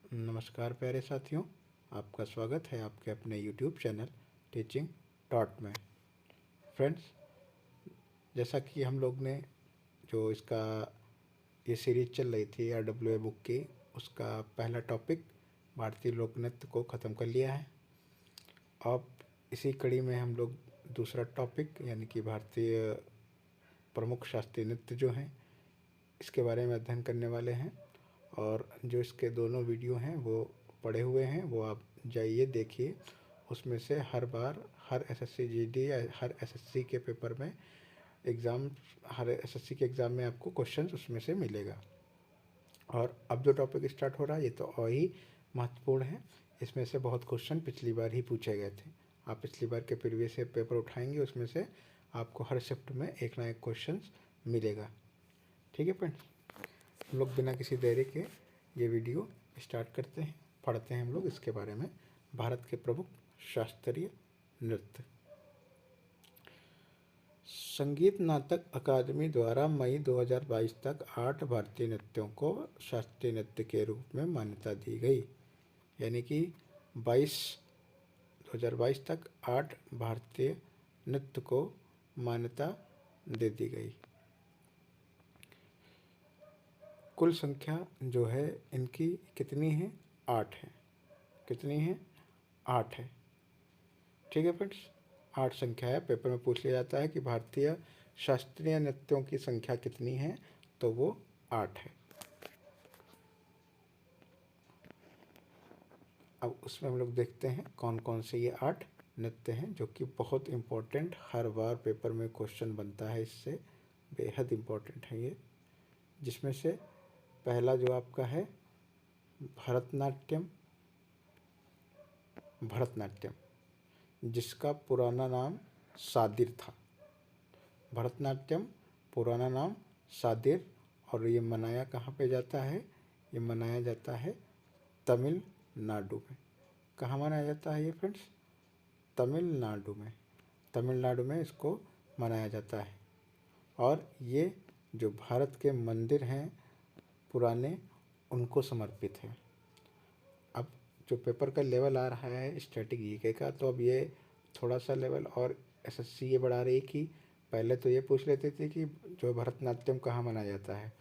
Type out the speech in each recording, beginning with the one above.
नमस्कार प्यारे साथियों, आपका स्वागत है आपके अपने YouTube चैनल टीचिंग डॉट में। फ्रेंड्स, जैसा कि हम लोग ने जो इसका ये सीरीज चल रही थी RWA बुक की, उसका पहला टॉपिक भारतीय लोक नृत्य को ख़त्म कर लिया है। अब इसी कड़ी में हम लोग दूसरा टॉपिक यानी कि भारतीय प्रमुख शास्त्रीय नृत्य जो हैं इसके बारे में अध्ययन करने वाले हैं। और जो इसके दोनों वीडियो हैं वो पड़े हुए हैं, वो आप जाइए देखिए। उसमें से हर बार हर SSC GD या हर SSC के पेपर में हर SSC के एग्ज़ाम में आपको क्वेश्चंस उसमें से मिलेगा। और अब जो टॉपिक स्टार्ट हो रहा है ये तो और ही महत्वपूर्ण है। इसमें से बहुत क्वेश्चन पिछली बार ही पूछे गए थे। आप पिछली बार के प्रीवियस पेपर उठाएंगे, उसमें से आपको हर शिफ्ट में एक ना एक क्वेश्चन मिलेगा। ठीक है फ्रेंड्स, हम लोग बिना किसी देरी के ये वीडियो स्टार्ट करते हैं। पढ़ते हैं हम लोग इसके बारे में। भारत के प्रमुख शास्त्रीय नृत्य। संगीत नाटक अकादमी द्वारा मई 2022 तक 8 भारतीय नृत्यों को शास्त्रीय नृत्य के रूप में मान्यता दी गई। यानी कि 2022 तक 8 भारतीय नृत्य को मान्यता दे दी गई। कुल संख्या जो है इनकी कितनी है? 8 है। कितनी है? 8 है। ठीक है फ्रेंड्स, 8 संख्या है। पेपर में पूछ लिया जाता है कि भारतीय शास्त्रीय नृत्यों की संख्या कितनी है, तो वो 8 है। अब उसमें हम लोग देखते हैं कौन कौन से ये 8 नृत्य हैं, जो कि बहुत इम्पोर्टेंट, हर बार पेपर में क्वेश्चन बनता है इससे, बेहद इम्पोर्टेंट है ये। जिसमें से पहला जो आपका है भरतनाट्यम। भरतनाट्यम जिसका पुराना नाम सादिर था। भरतनाट्यम पुराना नाम सादिर। और ये मनाया कहाँ पे जाता है? ये मनाया जाता है तमिलनाडु में। कहाँ मनाया जाता है ये फ्रेंड्स? तमिलनाडु में। तमिलनाडु में इसको मनाया जाता है। और ये जो भारत के मंदिर हैं पुराने, उनको समर्पित है। अब जो पेपर का लेवल आ रहा है स्टैटिक जीके का, तो अब ये थोड़ा सा लेवल और SSC ये बढ़ा रही कि पहले तो ये पूछ लेती थी कि जो भरतनाट्यम कहाँ मनाया जाता है,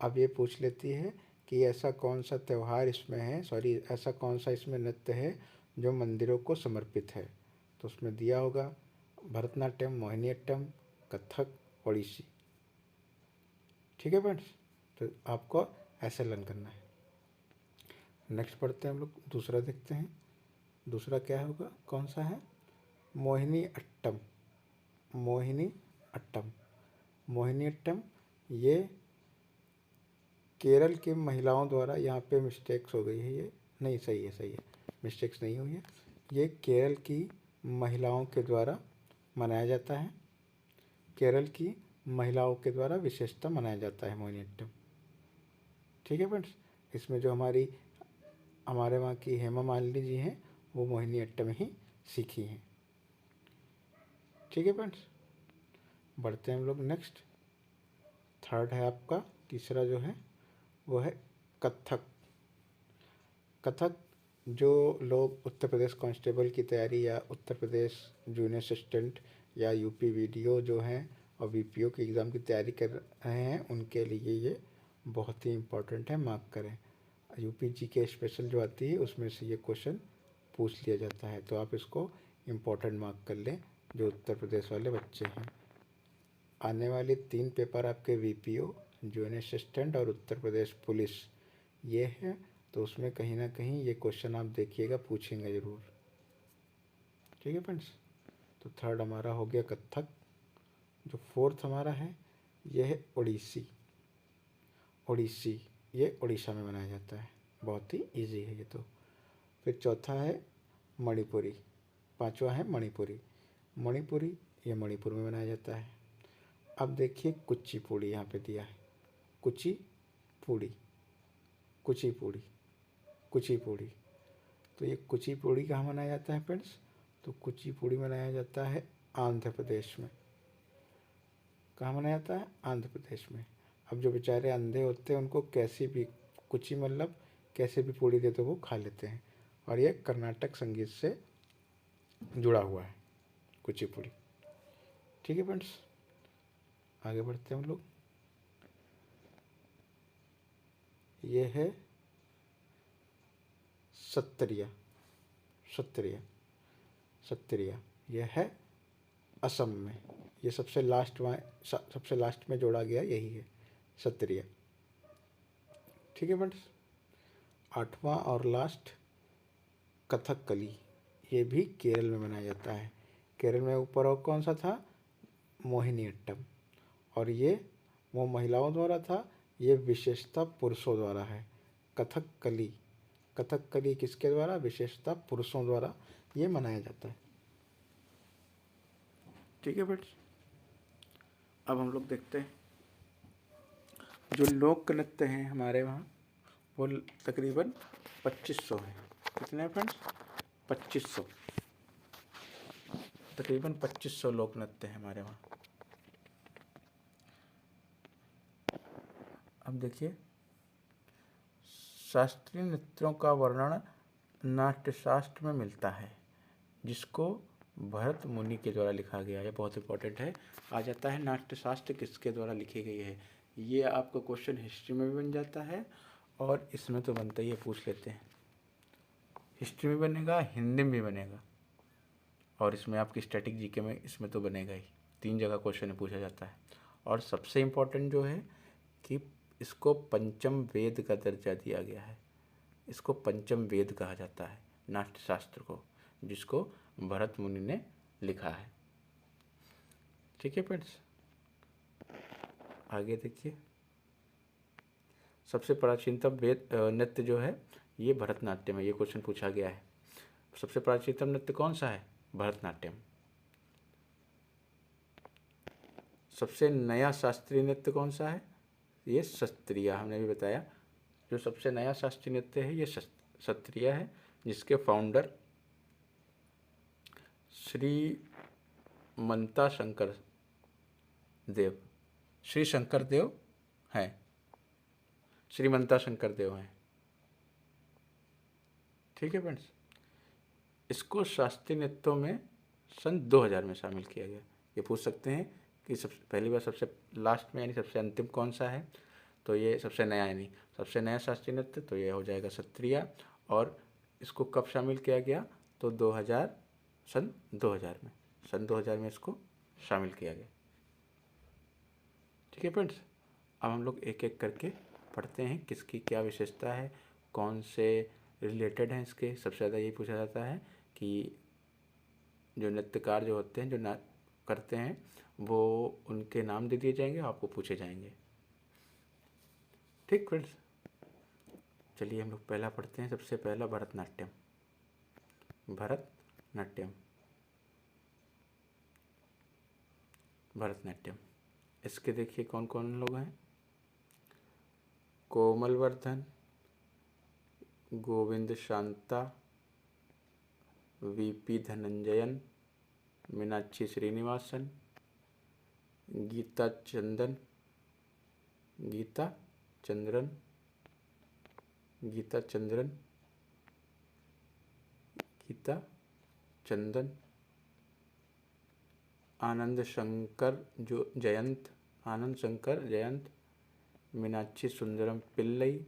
अब ये पूछ लेती है कि ऐसा कौन सा त्यौहार इसमें है, ऐसा कौन सा इसमें नृत्य है जो मंदिरों को समर्पित है। तो उसमें दिया होगा भरतनाट्यम, मोहिनीअट्टम, कथक, ओडिसी। ठीक है फ्रेंड्स, तो आपको ऐसे लर्न करना है। नेक्स्ट पढ़ते हैं हम लोग, दूसरा देखते हैं। दूसरा क्या होगा, कौन सा है? मोहिनी अट्टम। मोहिनी अट्टम। मोहिनी अट्टम ये केरल की महिलाओं द्वारा, यहाँ पे मिस्टेक्स हो गई है, ये नहीं सही है, सही है, मिस्टेक्स नहीं हुई है। ये केरल की महिलाओं के द्वारा मनाया जाता है। केरल की महिलाओं के द्वारा विशेषता मनाया जाता है मोहिनी अट्टम। ठीक है फ्रेंड्स, इसमें जो हमारे वहाँ की हेमा मालिनी जी हैं, वो मोहिनी अट्टम ही सीखी हैं। ठीक है फ्रेंड्स, बढ़ते हैं हम लोग नेक्स्ट। थर्ड है आपका, तीसरा जो है वो है कथक। कथक जो लोग उत्तर प्रदेश कांस्टेबल की तैयारी या उत्तर प्रदेश जूनियर असिस्टेंट या UP वीडियो जो हैं और VPO की एग्ज़ाम की तैयारी कर रहे हैं, उनके लिए ये बहुत ही इम्पोर्टेंट है, मार्क करें। UP GK स्पेशल जो आती है उसमें से ये क्वेश्चन पूछ लिया जाता है, तो आप इसको इम्पोर्टेंट मार्क कर लें जो उत्तर प्रदेश वाले बच्चे हैं। आने वाले 3 पेपर आपके VPO, जूनियर असिस्टेंट और उत्तर प्रदेश पुलिस ये है, तो उसमें कहीं ना कहीं ये क्वेश्चन आप देखिएगा, पूछेंगे ज़रूर। ठीक है फ्रेंड्स, तो थर्ड हमारा हो गया कथक। जो फोर्थ हमारा है ये है ओडिसी। ओडिसी ये उड़ीसा में मनाया जाता है, बहुत ही इजी है ये तो। फिर चौथा है मणिपुरी। पांचवा है मणिपुरी। मणिपुरी ये मणिपुर में मनाया जाता है। अब देखिए कुचिपुड़ी यहाँ पे दिया है, कुचिपुड़ी, कुचिपुड़ी, कुचिपुड़ी। तो ये कुचिपुड़ी कहाँ मनाया जाता है फ्रेंड्स? तो कुचिपुड़ी मनाया जाता है आंध्र प्रदेश में। कहाँ मनाया जाता है? आंध्र प्रदेश में। अब जो बेचारे अंधे होते हैं उनको कैसी भी कुची मतलब कैसे भी पूड़ी दे तो वो खा लेते हैं। और ये कर्नाटक संगीत से जुड़ा हुआ है कुचिपुड़ी। ठीक है फ्रेंड्स, आगे बढ़ते हैं हम लोग। ये है सत्रिया। सत्रिया सत्रिया ये है असम में। ये सबसे लास्ट में जोड़ा गया यही है, सत्रिया। ठीक है फ्रेंड्स, आठवां और लास्ट कथकली। ये भी केरल में मनाया जाता है। केरल में ऊपर और कौन सा था, मोहिनीअट्टम, और ये वो महिलाओं द्वारा था, ये विशेषता पुरुषों द्वारा है। कथकली, कथकली किसके द्वारा, विशेषता पुरुषों द्वारा ये मनाया जाता है। ठीक है फ्रेंड्स, अब हम लोग देखते हैं जो लोक नृत्य हैं हमारे वहाँ, वो तकरीबन 2500 हैं। कितने हैं फ्रेंड्स, 2500, तकरीबन 2500 लोक नृत्य हैं हमारे वहाँ। अब देखिए, शास्त्रीय नृत्यों का वर्णन नाट्यशास्त्र में मिलता है, जिसको भरत मुनि के द्वारा लिखा गया है। बहुत इंपॉर्टेंट है, आ जाता है नाट्यशास्त्र किसके द्वारा लिखी गई है। ये आपका क्वेश्चन हिस्ट्री में भी बन जाता है, और इसमें तो बनता ही है, पूछ लेते हैं। हिस्ट्री में बनेगा, हिंदी में भी बनेगा, और इसमें आपकी स्टैटिक जीके में इसमें तो बनेगा ही। 3 जगह क्वेश्चन पूछा जाता है। और सबसे इम्पोर्टेंट जो है कि इसको पंचम वेद का दर्जा दिया गया है। इसको पंचम वेद कहा जाता है नाट्यशास्त्र को, जिसको भरत मुनि ने लिखा है। ठीक है फ्रेंड्स, आगे देखिए, सबसे प्राचीनतम वेद नृत्य जो है ये भरतनाट्यम है। ये क्वेश्चन पूछा गया है, सबसे प्राचीनतम नृत्य कौन सा है, भरतनाट्यम। सबसे नया शास्त्रीय नृत्य कौन सा है, ये सत्रिया, हमने भी बताया। जो सबसे नया शास्त्रीय नृत्य है ये सत्रिया है, जिसके फाउंडर श्रीमंता शंकर देव, श्री शंकर देव हैं, श्रीमंता शंकर देव हैं। ठीक है फ्रेंड्स, इसको शास्त्रीय नृत्यों में सन 2000 में शामिल किया गया। ये पूछ सकते हैं कि सबसे पहली बार सबसे लास्ट में यानी सबसे अंतिम कौन सा है, तो ये सबसे नया यानी सबसे नया शास्त्रीय नृत्य, तो ये हो जाएगा सत्रिया। और इसको कब शामिल किया गया, तो 2000 सन 2000 में इसको शामिल किया गया। ठीक है फ्रेंड्स, अब हम लोग एक एक करके पढ़ते हैं किसकी क्या विशेषता है, कौन से रिलेटेड हैं इसके। सबसे ज़्यादा यही पूछा जाता है कि जो नृत्यकार जो होते हैं, जो करते हैं, वो उनके नाम दे दिए जाएंगे, आपको पूछे जाएंगे। ठीक फ्रेंड्स, चलिए हम लोग पहला पढ़ते हैं। सबसे पहला भरतनाट्यम। भरतनाट्यम, भरतनाट्यम, इसके देखिए कौन कौन लोग हैं, कोमलवर्धन, गोविंद शांता, वीपी धनंजयन, मीनाक्षी श्रीनिवासन, गीता चंदन, गीता चंद्रन, गीता चंद्रन, गीता चंदन, आनंद शंकर जो जयंत, आनंद शंकर जयंत, मीनाक्षी सुंदरम पिल्लई।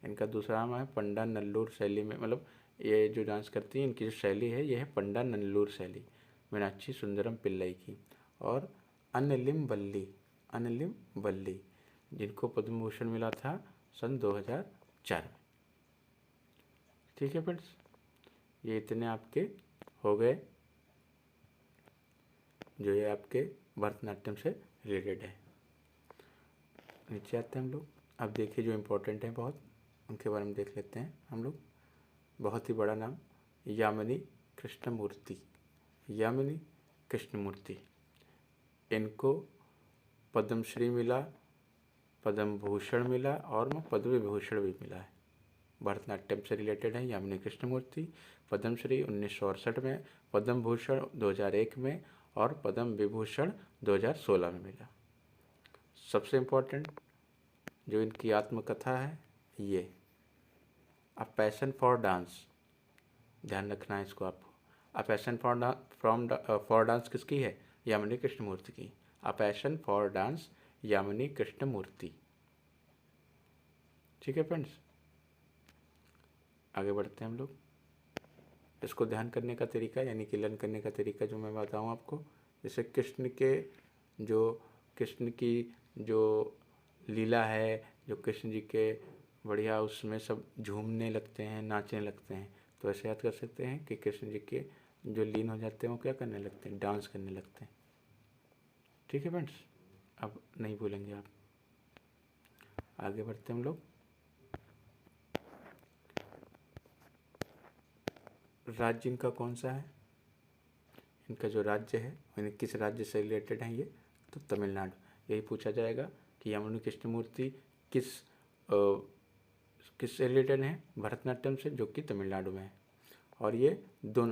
इनका दूसरा नाम है पंडा नल्लूर शैली में, मतलब ये जो डांस करती हैं इनकी जो शैली है ये है पंडा नल्लूर शैली, मीनाक्षी सुंदरम पिल्लई की। और अनलिम वल्ली, अनलिम वल्ली, जिनको पद्म भूषण मिला था सन 2004 में। ठीक है फ्रेंड्स, ये इतने आपके हो गए जो ये आपके भरतनाट्यम से रिलेटेड है। नीचे आते हैं हम लोग। अब देखिए जो इम्पोर्टेंट है बहुत, उनके बारे में देख लेते हैं हम लोग। बहुत ही बड़ा नाम, यामिनी कृष्णमूर्ति, यामिनी कृष्णमूर्ति। इनको पद्मश्री मिला, पद्म भूषण मिला, और पद्म विभूषण भी मिला है। भरतनाट्यम से रिलेटेड है यामिनी कृष्णमूर्ति। पद्मश्री 1968 में, पद्म भूषण 2001 में, और पद्म विभूषण 2016 में मिला। सबसे इम्पोर्टेंट जो इनकी आत्मकथा है, ये अ पैशन फॉर डांस, ध्यान रखना है इसको आपको। अ पैशन फॉर डांस किसकी है? यामिनी कृष्णमूर्ति की। A passion for dance, Yamini Krishnamurthy. ठीक है फ्रेंड्स, आगे बढ़ते हैं हम लोग। इसको ध्यान करने का तरीका यानी कि लर्न करने का तरीका जो मैं बताऊँ आपको, जैसे कृष्ण की जो लीला है, जो कृष्ण जी के बढ़िया उसमें सब झूमने लगते हैं, नाचने लगते हैं, तो ऐसे याद कर सकते हैं कि कृष्ण जी के जो लीन हो जाते हैं वो क्या करने लगते हैं? डांस करने लगते हैं। ठीक है फ्रेंड्स, अब नहीं भूलेंगे आप। आगे बढ़ते हैं हम लोग। राज्य इनका कौन सा है? इनका जो राज्य है यानी किस राज्य से रिलेटेड है ये? तो तमिलनाडु। यही पूछा जाएगा कि यामिनी कृष्णमूर्ति किससे रिलेटेड हैं? भरतनाट्यम से, जो कि तमिलनाडु में है। और ये दो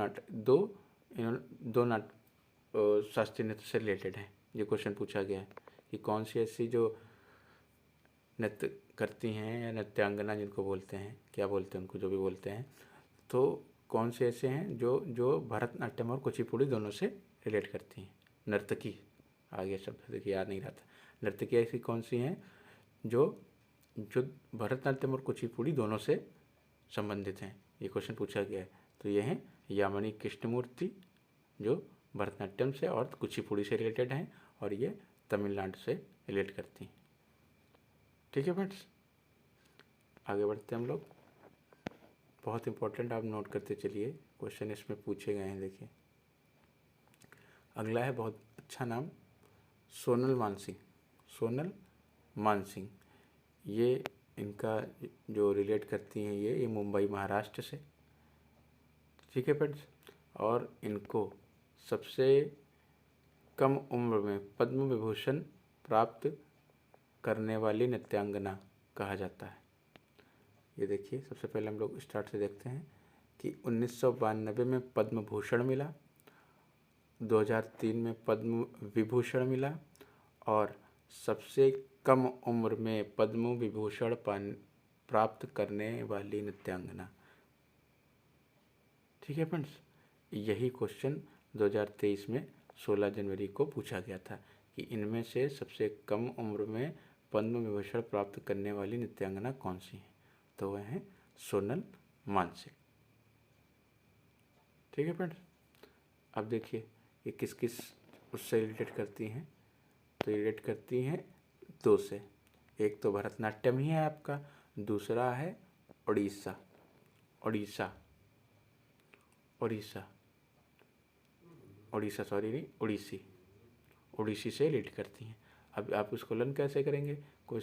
शास्त्रीय नृत्य से रिलेटेड है। ये क्वेश्चन पूछा गया है कि कौन सी ऐसी जो नृत्य करती हैं या नृत्यांगना जिनको बोलते हैं, क्या बोलते हैं उनको, जो भी बोलते हैं, तो कौन से ऐसे हैं जो भरतनाट्यम और कुचिपुड़ी दोनों से रिलेट करती हैं? नर्तकी, आगे शब्द देखिए याद नहीं रहा था। नर्तकी ऐसी कौन सी हैं जो जो भरतनाट्यम और कुचिपुड़ी दोनों से संबंधित हैं? ये क्वेश्चन पूछा गया है। तो ये हैं यामिनी कृष्णमूर्ति, जो भरतनाट्यम से और कुचिपुड़ी से रिलेटेड हैं, और ये तमिलनाडु से रिलेट करती हैं। ठीक है फ्रेंड्स, आगे बढ़ते हैं हम लोग। बहुत इंपॉर्टेंट, आप नोट करते चलिए, क्वेश्चन इसमें पूछे गए हैं। देखिए अगला है बहुत अच्छा नाम, सोनल मानसिंह। सोनल मानसिंह, ये इनका जो रिलेट करती हैं ये मुंबई महाराष्ट्र से। ठीक है फ्रेंड्स, और इनको सबसे कम उम्र में पद्म विभूषण प्राप्त करने वाली नृत्यांगना कहा जाता है। ये देखिए, सबसे पहले हम लोग स्टार्ट से देखते हैं कि 1992 में पद्म भूषण मिला, 2003 में पद्म विभूषण मिला, और सबसे कम उम्र में पद्म विभूषण प्राप्त करने वाली नृत्यांगना। ठीक है फ्रेंड्स, यही क्वेश्चन 2023 में 16 जनवरी को पूछा गया था कि इनमें से सबसे कम उम्र में पद्म विभूषण प्राप्त करने वाली नृत्यांगना कौन सी है? तो वह है सोनल मानसिंह। ठीक है फ्रेंड्स, अब देखिए ये किस किस उससे रिलेटेड करती हैं? तो रिलेट करती हैं दो से, एक तो भरतनाट्यम ही है आपका, दूसरा है उड़ीसा। उड़ीसा उड़ीसा उड़ीसा सॉरी नहीं, उड़ीसी। उड़ीसी से रिलेट करती हैं। अब आप उसको लर्न कैसे करेंगे? कोई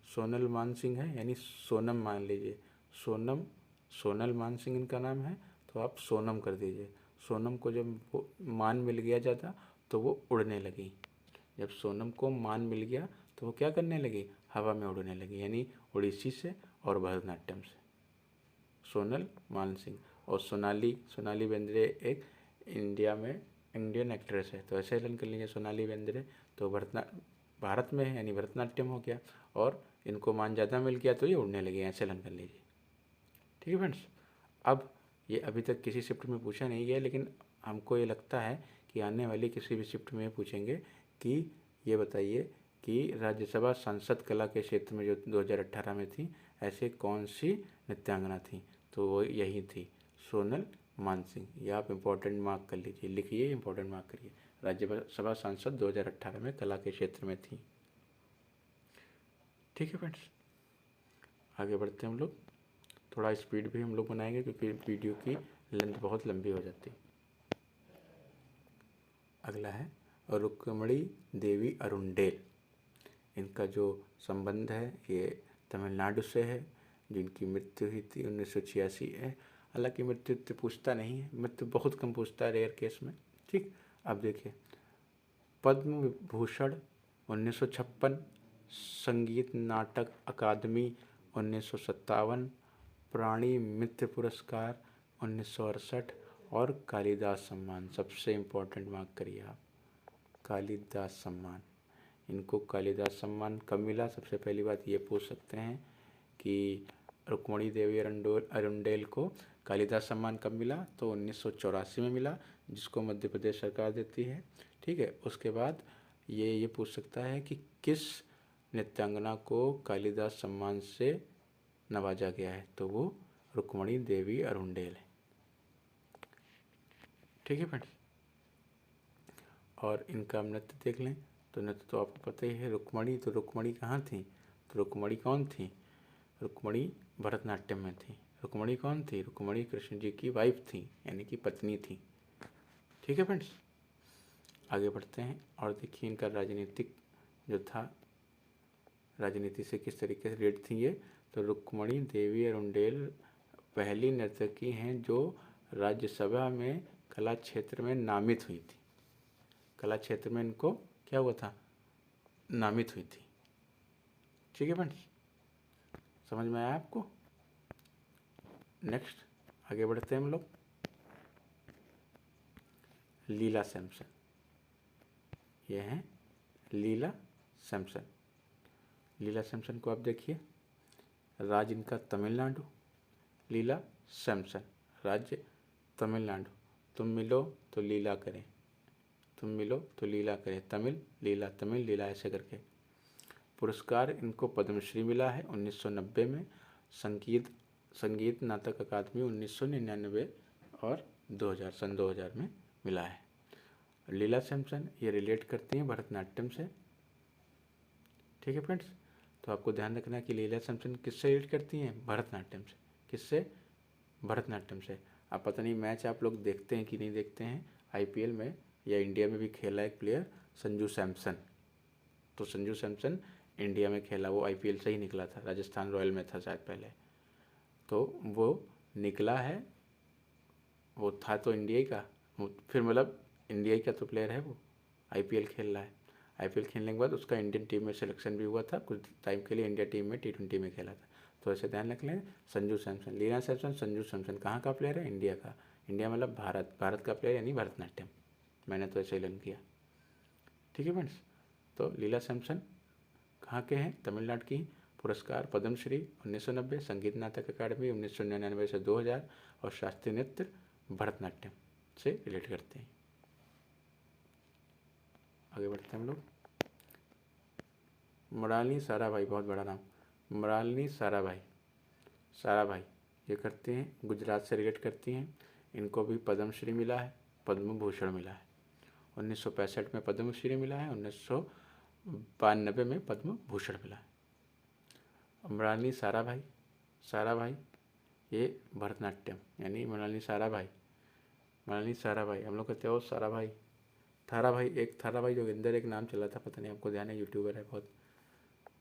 सोनल मानसिंह है, यानी सोनम मान लीजिए, सोनल मानसिंह इनका नाम है, तो आप सोनम कर दीजिए। सोनम को जब मान मिल गया ज़्यादा तो वो उड़ने लगी। जब सोनम को मान मिल गया तो वो क्या करने लगी? हवा में उड़ने लगी, यानी उड़ीसी से और भरतनाट्यम से। सोनल मानसिंह। और सोनाली बेंद्रे एक इंडियन एक्ट्रेस है, तो ऐसे लर्न कर लीजिए सोनाली बेंद्रे। तो भारत में है यानी भरतनाट्यम हो गया, और इनको मान ज़्यादा मिल गया तो ये उड़ने लगे, ऐसे लर्न कर लीजिए। ठीक है फ्रेंड्स, अब ये अभी तक किसी शिफ्ट में पूछा नहीं गया, लेकिन हमको ये लगता है कि आने वाली किसी भी शिफ्ट में पूछेंगे कि ये बताइए कि राज्यसभा सांसद कला के क्षेत्र में जो 2018 में थी, ऐसे कौन सी नृत्यांगना थी? तो वो यही थी, सोनल मानसिंह। ये आप इम्पोर्टेंट मार्क कर लीजिए, लिखिए, इम्पोर्टेंट मार्क करिए। राज्यसभा सांसद 2018 में कला के क्षेत्र में थी। ठीक है फ्रेंड्स, आगे बढ़ते हैं हम लोग। थोड़ा स्पीड भी हम लोग बनाएंगे क्योंकि वीडियो की लेंथ बहुत लंबी हो जाती है। अगला है रुक्मणी देवी अरुंडेल। इनका जो संबंध है ये तमिलनाडु से है, जिनकी मृत्यु हुई थी 1986 है। हालांकि मृत्यु तो पूछता नहीं है, मृत्यु बहुत कम पूछता है रेयर केस में। ठीक, अब देखिए पद्म विभूषण 1956, संगीत नाटक अकादमी 1957, प्राणी मित्र पुरस्कार 1968, और कालिदास सम्मान। सबसे इम्पोर्टेंट मार्क करिए आप, कालिदास सम्मान। इनको कालिदास सम्मान कब मिला? सबसे पहली बात ये पूछ सकते हैं कि रुक्मणी देवी अरुंडेल को कालिदास सम्मान कब मिला? तो 1984 में मिला, जिसको मध्य प्रदेश सरकार देती है। ठीक है, उसके बाद ये पूछ सकता है कि किस नृत्यांगना को कालिदास सम्मान से नवाजा गया है? तो वो रुक्मणी देवी अरुंडेल है। ठीक है फ्रेंड्स, और इनका नृत्य देख लें तो नृत्य तो आपको पता ही है। रुक्मणी, तो रुक्मणी कहाँ थी? तो रुक्मणी कौन थी? रुक्मणी भरतनाट्यम में थी। रुक्मणी कौन थी? रुक्मणी कृष्ण जी की वाइफ थी, यानी कि पत्नी थी। ठीक है फ्रेंड्स, आगे बढ़ते हैं और देखिए इनका राजनीतिक जो था, राजनीति से किस तरीके से रिलेटेड थी ये। तो रुक्मणी देवी अरुंडेल पहली नर्तकी हैं जो राज्यसभा में कला क्षेत्र में नामित हुई थी। कला क्षेत्र में इनको क्या हुआ था? नामित हुई थी। ठीक है फ्रेंड्स, समझ में आया आपको? नेक्स्ट आगे बढ़ते हैं हम लोग। लीला सैमसन, ये हैं लीला सैमसन। लीला सैमसन को आप देखिए, राज्य इनका तमिलनाडु। लीला सैमसन, राज्य तमिलनाडु। तुम मिलो तो लीला करें, तुम मिलो तो लीला करें, तमिल लीला ऐसे करके। पुरस्कार इनको पद्मश्री मिला है 1990 में, संगीत नाटक अकादमी 1999 और 2000 में मिला है। लीला सैमसन ये रिलेट करती हैं भरतनाट्यम से। ठीक है फ्रेंड्स, तो आपको ध्यान रखना है कि लीला सैमसन किससे रिलेट करती हैं? भरतनाट्यम से। किससे? भरतनाट्यम से। आप पता नहीं मैच आप लोग देखते हैं कि नहीं देखते हैं आईपीएल में, या इंडिया में भी खेला एक प्लेयर संजू सैमसन। तो संजू सैमसन इंडिया में खेला, वो आईपीएल से ही निकला था, राजस्थान रॉयल में था शायद पहले। तो वो निकला है, वो था तो इंडिया का, फिर मतलब इंडिया का तो प्लेयर है वो, आईपीएल खेल रहा है। आईपीएल खेलने के बाद उसका इंडियन टीम में सिलेक्शन भी हुआ था, कुछ टाइम के लिए इंडिया टीम में T20 में खेला था। तो ऐसे ध्यान रख लें, संजू सैमसन, लीला सैमसन, संजू सैमसन कहाँ का प्लेयर है? इंडिया का। इंडिया मतलब भारत का प्लेयर, यानी भरतनाट्यम। मैंने तो ऐसे ही लर्न किया। ठीक है फ्रेंड्स, तो लीला सैमसन कहाँ के हैं? तमिलनाडु की। पुरस्कार पद्मश्री 1990, संगीत नाटक अकादमी 1999 से 2000, और शास्त्रीय नृत्य भरतनाट्यम से रिलेट करते हैं। आगे बढ़ते हैं हम लोग। मृणालिनी साराभाई, बहुत बड़ा नाम, मृणालिनी साराभाई ये करती हैं, गुजरात से रिलेट करती हैं। इनको भी पद्मश्री मिला है, पद्म भूषण मिला है। 1965 में पद्मश्री मिला है, 1992 में पद्म भूषण मिला है। मृणालिनी साराभाई ये भरतनाट्यम, यानी मृणालिनी साराभाई हम लोग कहते हो साराभाई, थाराभाई, एक थाराभाई जोगिंदर एक नाम चला था, पता नहीं आपको ध्यान है, यूट्यूबर है बहुत,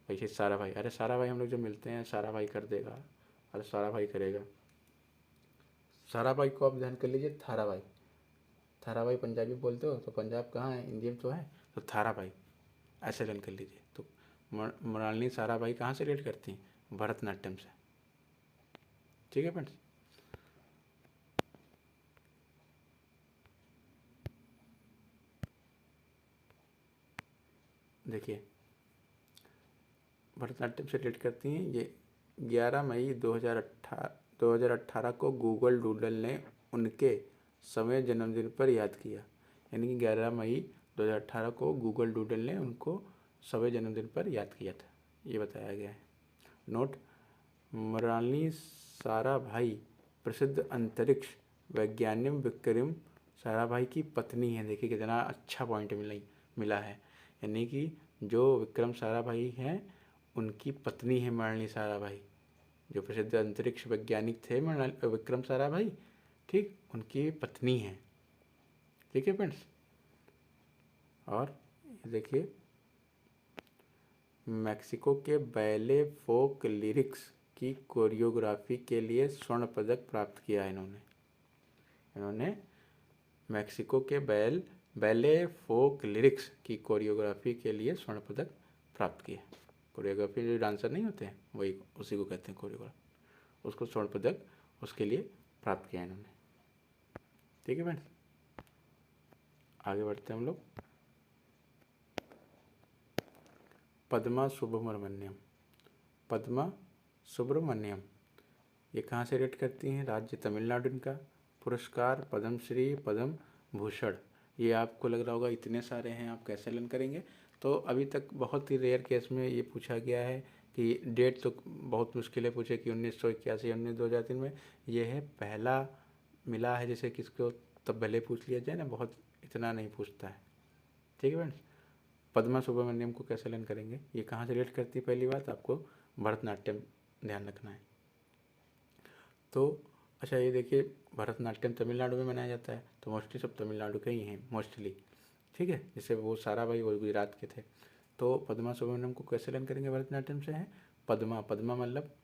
वैसे साराभाई। अरे साराभाई हम लोग जब मिलते हैं, साराभाई कर देगा, अरे साराभाई करेगा। साराभाई को आप ध्यान कर लीजिए, थाराभाई पंजाबी बोलते हो तो पंजाब कहाँ है? इंडिया में तो है, तो थाराभाई ऐसे ध्यान कर लीजिए। तो मृणालिनी साराभाई कहाँ से रिलेट करती हैं? भरतनाट्यम से। ठीक है फ्रेंड्स, देखिए भरतनाट्यम से रिलेट करती हैं ये। 11 मई 2018 को गूगल डूडल ने उनके 100वें जन्मदिन पर याद किया, यानी कि 11 मई 2018 को गूगल डूडल ने उनको 100वें जन्मदिन पर याद किया था, ये बताया गया है। नोट, मृणालिनी साराभाई प्रसिद्ध अंतरिक्ष वैज्ञानिक विक्रम साराभाई की पत्नी है। देखिए कितना अच्छा पॉइंट मिला है, यानी कि जो विक्रम साराभाई हैं उनकी पत्नी है मृणालिनी साराभाई। जो प्रसिद्ध अंतरिक्ष वैज्ञानिक थे विक्रम साराभाई, ठीक, उनकी पत्नी है। ठीक है फ्रेंड्स, और देखिए मैक्सिको के बैले फोक लिरिक्स की कोरियोग्राफी के लिए स्वर्ण पदक प्राप्त किया है इन्होंने मैक्सिको के बैले फोक लिरिक्स की कोरियोग्राफी के लिए स्वर्ण पदक प्राप्त किया। कोरियोग्राफी जो डांसर नहीं होते हैं वही, उसी को कहते हैं कोरियोग्राफ, उसको स्वर्ण पदक उसके लिए प्राप्त किया इन्होंने। ठीक है फ्रेंड्स, आगे बढ़ते हैं हम लोग। पद्मा सुब्रमण्यम ये कहाँ से रेट करती हैं? राज्य तमिलनाडु इनका। पुरस्कार पद्मश्री, पद्म भूषण, ये आपको लग रहा होगा इतने सारे हैं, आप कैसे लर्न करेंगे? तो अभी तक बहुत ही रेयर केस में ये पूछा गया है कि डेट तो बहुत मुश्किल है पूछे कि 1981 2003 में, ये है पहला मिला है जैसे किसको, तब भले पूछ लिया जाए ना, बहुत इतना नहीं पूछता है। ठीक है फ्रेंड्स। पद्मा सुब्रमण्यम को कैसे लर्न करेंगे? ये कहाँ से रिलेट करती है? पहली बात आपको भरतनाट्यम ध्यान रखना है। तो अच्छा ये देखिए, भरतनाट्यम तमिलनाडु में मनाया जाता है, तो मोस्टली सब तमिलनाडु के ही हैं मोस्टली। ठीक है, जैसे वो सारा भाई वो गुजरात के थे। तो पद्मा सुब्रमण्यम को कैसे लर्न करेंगे? भरतनाट्यम से है पद्मा, पद्मा मतलब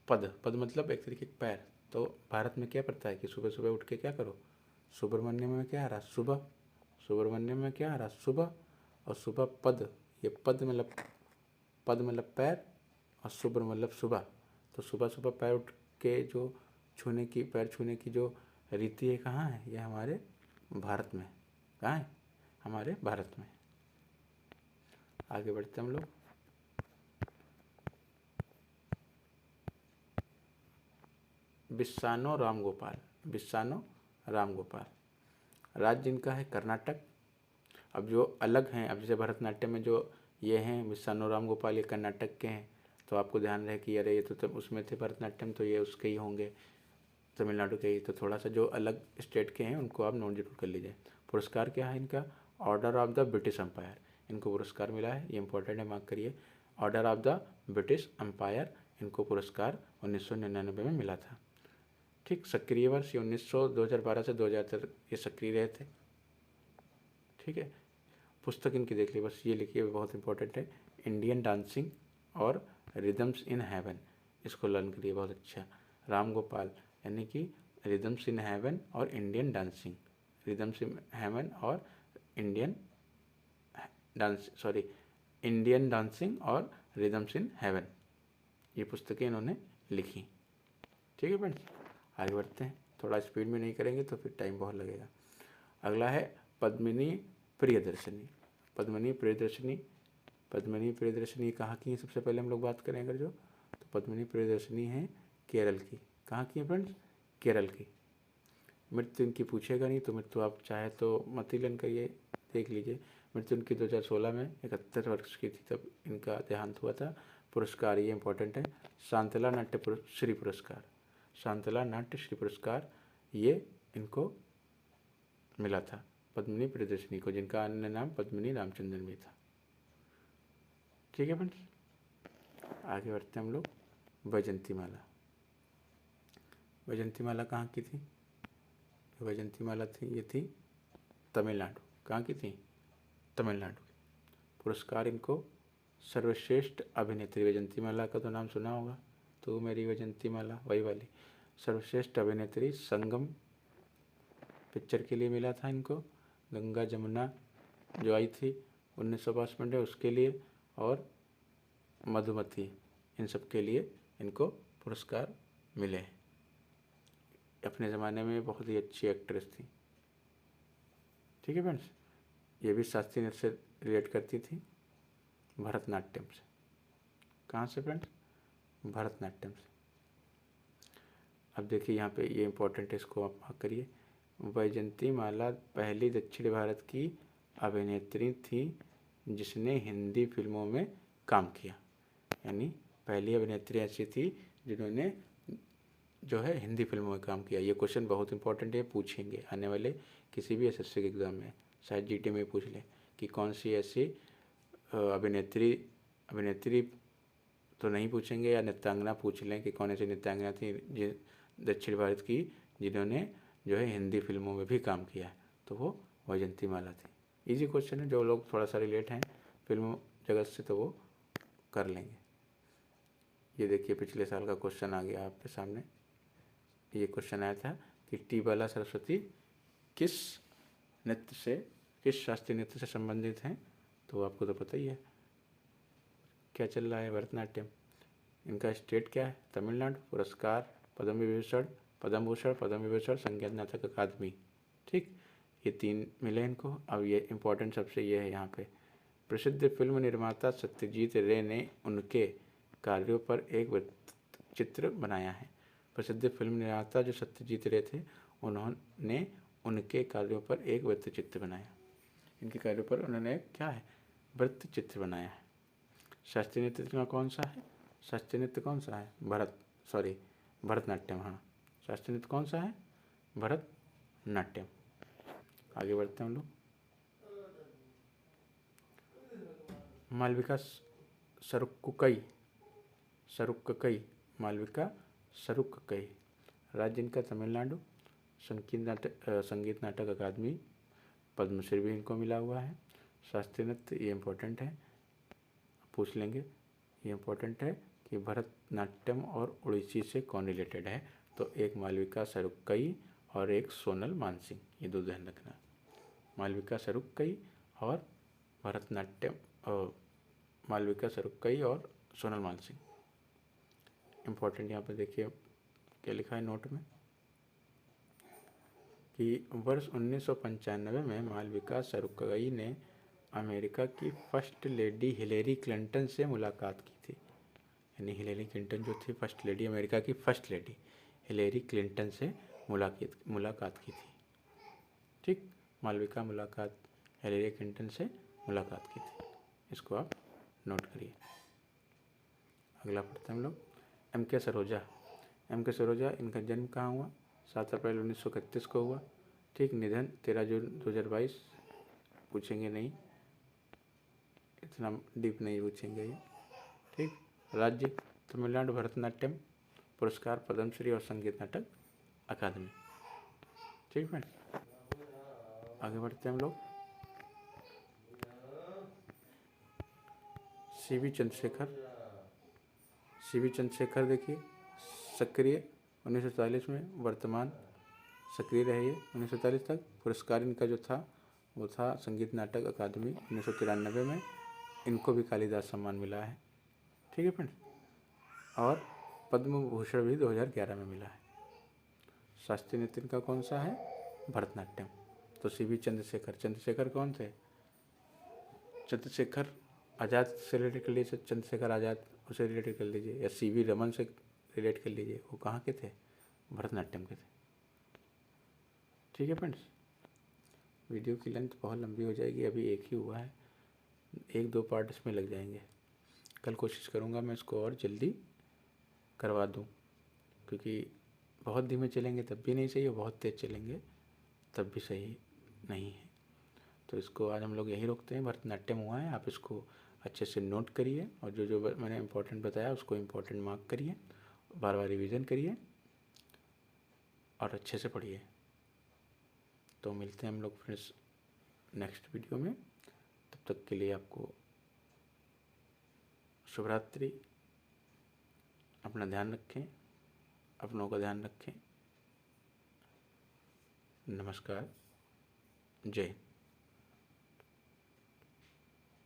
पद, पद मतलब एक तरीके का पैर। तो भारत में क्या पड़ता है कि सुबह सुबह उठ के क्या करो? सुब्रमण्यम में क्या आ रहा? सुबह। सुब्रमण्यम में क्या आ रहा? सुबह। और सुबह पद, ये पद मतलब पैर, और सुब्र मतलब सुबह। तो सुबह सुबह पैर उठ के जो पैर छूने की जो रीति है, कहाँ है? ये हमारे भारत में। कहाँ है? हमारे भारत में। आगे बढ़ते हम लोग। बिस्सानो रामगोपाल, बिस्सानो रामगोपाल, राज्य इनका है कर्नाटक। अब जो अलग हैं, अब जैसे भरतनाट्यम में जो ये हैं बिस्सानो रामगोपाल, ये कर्नाटक के हैं, तो आपको ध्यान रहे कि अरे ये तो तब उसमें थे भरतनाट्यम, तो ये उसके ही होंगे, तमिलनाडु के ही। तो थोड़ा सा जो अलग स्टेट के हैं उनको आप नोट जरूर कर लीजिए। पुरस्कार क्या है इनका? Order of the British Empire, इनको पुरस्कार मिला है, ये इंपॉर्टेंट है, मार्क करिए। Order of the British Empire, इनको पुरस्कार 1999 में मिला था। ठीक, सक्रिय वर्ष ये 2012 से 2000 तक ये सक्रिय रहे थे। ठीक है, पुस्तक इनकी देख लीजिए, बस ये लिखिए, बहुत इंपॉर्टेंट है, इंडियन डांसिंग और रिदम्स इन हेवन, इसको लर्न करिए, बहुत अच्छा। राम गोपाल यानी कि रिदम्स इन हेवन और Indian dancing, rhythms in heaven और इंडियन इंडियन डांसिंग और रिदम्स इन हेवन, ये पुस्तकें इन्होंने लिखी। ठीक है फ्रेंड्स, आगे बढ़ते हैं, थोड़ा स्पीड में नहीं करेंगे तो फिर टाइम बहुत लगेगा। अगला है पद्मिनी प्रियदर्शनी। पद्मिनी प्रियदर्शनी, पद्मिनी प्रियदर्शनी कहाँ की है? सबसे पहले हम लोग बात करें अगर जो, तो पद्मिनी प्रियदर्शनी है केरल की। कहाँ की है फ्रेंड्स? केरल की। मृत्यु इनकी पूछेगा नहीं, तो मृत्यु आप चाहे तो मत ही लन करिए, देख लीजिए। मृत्यु इनकी 2016 में 71 वर्ष की थी, तब इनका देहांत हुआ था। पुरस्कार ये इंपॉर्टेंट है, शांतला नाट्य श्री पुरस्कार, शांतला नाट्य श्री पुरस्कार ये इनको मिला था पद्मिनी प्रियदर्शनी को, जिनका अन्य नाम पद्मिनी रामचंद्रन भी था। ठीक है फ्रेंड्स, आगे बढ़ते हैं हम लोग। वैजंती माला, वैजंती माला कहाँ की थी? वैजंती माला थी, ये थी तमिलनाडु। कहाँ की थी? तमिलनाडु की। पुरस्कार इनको सर्वश्रेष्ठ अभिनेत्री, वैजंती माला का तो नाम सुना होगा, तो मेरी वैजंती माला वही वाली। सर्वश्रेष्ठ अभिनेत्री संगम पिक्चर के लिए मिला था इनको, गंगा जमुना जो आई थी 1952 में उसके लिए, और मधुमती, इन सब के लिए इनको पुरस्कार मिले हैं। अपने ज़माने में बहुत ही अच्छी एक्ट्रेस थी। ठीक है फ्रेंड्स, ये भी शास्त्रीय नृत्य से रिलेट करती थी, भरतनाट्यम से। कहाँ से फ्रेंड्स? भरतनाट्यम से। अब देखिए यहाँ पे ये इंपॉर्टेंट है, इसको आप मार्क करिए। वैजंती माला पहली दक्षिण भारत की अभिनेत्री थी जिसने हिंदी फिल्मों में काम किया, यानी पहली अभिनेत्री ऐसी थी जिन्होंने जो है हिंदी फिल्मों में काम किया। ये क्वेश्चन बहुत इंपॉर्टेंट है, पूछेंगे आने वाले किसी भी एसएससी के एग्ज़ाम में, शायद जीटी में पूछ ले कि कौन सी ऐसी अभिनेत्री तो नहीं पूछेंगे, या नृत्यांगना पूछ लें कि कौन ऐसी नृत्यांगना थी दक्षिण भारत की जिन्होंने जो है हिंदी फिल्मों में भी काम किया है, तो वो वैजंती माला थी। इजी क्वेश्चन है, जो लोग थोड़ा सा रिलेट हैं फिल्म जगत से तो वो कर लेंगे। ये देखिए पिछले साल का क्वेश्चन आ गया आपके सामने। ये क्वेश्चन आया था कि टी बाला सरस्वती किस नृत्य से, किस शास्त्रीय नृत्य से संबंधित हैं? तो आपको तो पता ही है क्या चल रहा है, भरतनाट्यम। इनका स्टेट क्या है? तमिलनाडु। पुरस्कार पद्म विभूषण, पद्म भूषण, पद्म विभूषण, संगीत नाटक अकादमी। ठीक, ये 3 मिले इनको। अब ये इंपॉर्टेंट सबसे ये है यहाँ पे, प्रसिद्ध फिल्म निर्माता सत्यजीत रे ने उनके कार्यों पर एक चित्र बनाया है। प्रसिद्ध फिल्म निर्माता जो सत्यजीत रे थे, उन्होंने उनके कार्यों पर एक वृत्त चित्र बनाया। इनके कार्यों पर उन्होंने क्या है, वृत्त चित्र बनाया है। शास्त्रीय नृत्य का कौन सा है, शास्त्रीय नृत्य कौन सा है, भरतनाट्यम। हाँ, शास्त्रीय नृत्य कौन सा है, भरतनाट्यम। आगे बढ़ते हैं हम लोग। मालविका सरुक्कई, मालविका सरुक्कई। राज्य इनका तमिलनाडु। संगीत नाटक अकादमी पद्मश्री भी इनको मिला हुआ है। शास्त्रीय नृत्य, ये इम्पोर्टेंट है, पूछ लेंगे, ये इम्पोर्टेंट है कि भरतनाट्यम और उड़ीसी से कौन रिलेटेड है, तो एक मालविका सरुक्कई और एक सोनल मानसिंह, ये दो ध्यान रखना। मालविका सरुक्कई और भरतनाट्यम, और मालविका सरुक्कई और सोनल मानसिंह इम्पोर्टेंट। यहाँ पर देखिए क्या लिखा है नोट में कि वर्ष 1995 में मालविका सरुक्कई ने अमेरिका की फर्स्ट लेडी हिलेरी क्लिंटन से मुलाकात की थी। यानी हिलेरी क्लिंटन जो थी फर्स्ट लेडी, अमेरिका की फर्स्ट लेडी हिलेरी क्लिंटन से मुलाकात की थी। ठीक, मालविका हिलेरी क्लिंटन से मुलाकात की थी, इसको आप नोट करिए। अगला पढ़ते हैं हम लोग। एम के सरोजा, इनका जन्म कहाँ हुआ, 7 अप्रैल 1931 को हुआ। ठीक, निधन 13 जून 2022। पूछेंगे नहीं, इतना डीप नहीं पूछेंगे ये। ठीक, राज्य तमिलनाडु, भरतनाट्यम। पुरस्कार पद्मश्री और संगीत नाटक अकादमी। ठीक है, आगे बढ़ते हैं हम लोग। सीवी चंद्रशेखर देखिए, सक्रिय 1947 में, वर्तमान सक्रिय रहे ये 1947 तक। पुरस्कार इनका जो था वो था संगीत नाटक अकादमी 1993 में, इनको भी कालिदास सम्मान मिला है। ठीक है फ्रेंड्स, और पद्म भूषण भी 2011 में मिला है। शास्त्रीय नृत्य का कौन सा है, भरतनाट्यम। तो सीवी चंद्रशेखर कौन थे, चंद्रशेखर आज़ाद से रिलेटेड कर लीजिए, चंद्रशेखर आज़ाद उसे रिलेटेड कर लीजिए, या सीवी रमन से रिलेट कर लीजिए, वो कहाँ के थे, भरतनाट्यम के थे। ठीक है फ्रेंड्स, वीडियो की लेंथ बहुत लंबी हो जाएगी, अभी एक ही हुआ है, 1-2 पार्ट इसमें लग जाएंगे। कल कोशिश करूँगा मैं इसको और जल्दी करवा दूँ, क्योंकि बहुत धीमे चलेंगे तब भी नहीं सही, और बहुत तेज़ चलेंगे तब भी सही नहीं है। तो इसको आज हम लोग यहीं रोकते हैं। भरतनाट्यम हुआ है, आप इसको अच्छे से नोट करिए, और जो जो मैंने इम्पोर्टेंट बताया उसको इम्पोर्टेंट मार्क करिए, बार बार रिवीजन करिए और अच्छे से पढ़िए। तो मिलते हैं हम लोग फ्रेंड्स नेक्स्ट वीडियो में, तब तक के लिए आपको शुभ रात्रि। अपना ध्यान रखें, अपनों का ध्यान रखें। नमस्कार, जय हिंद।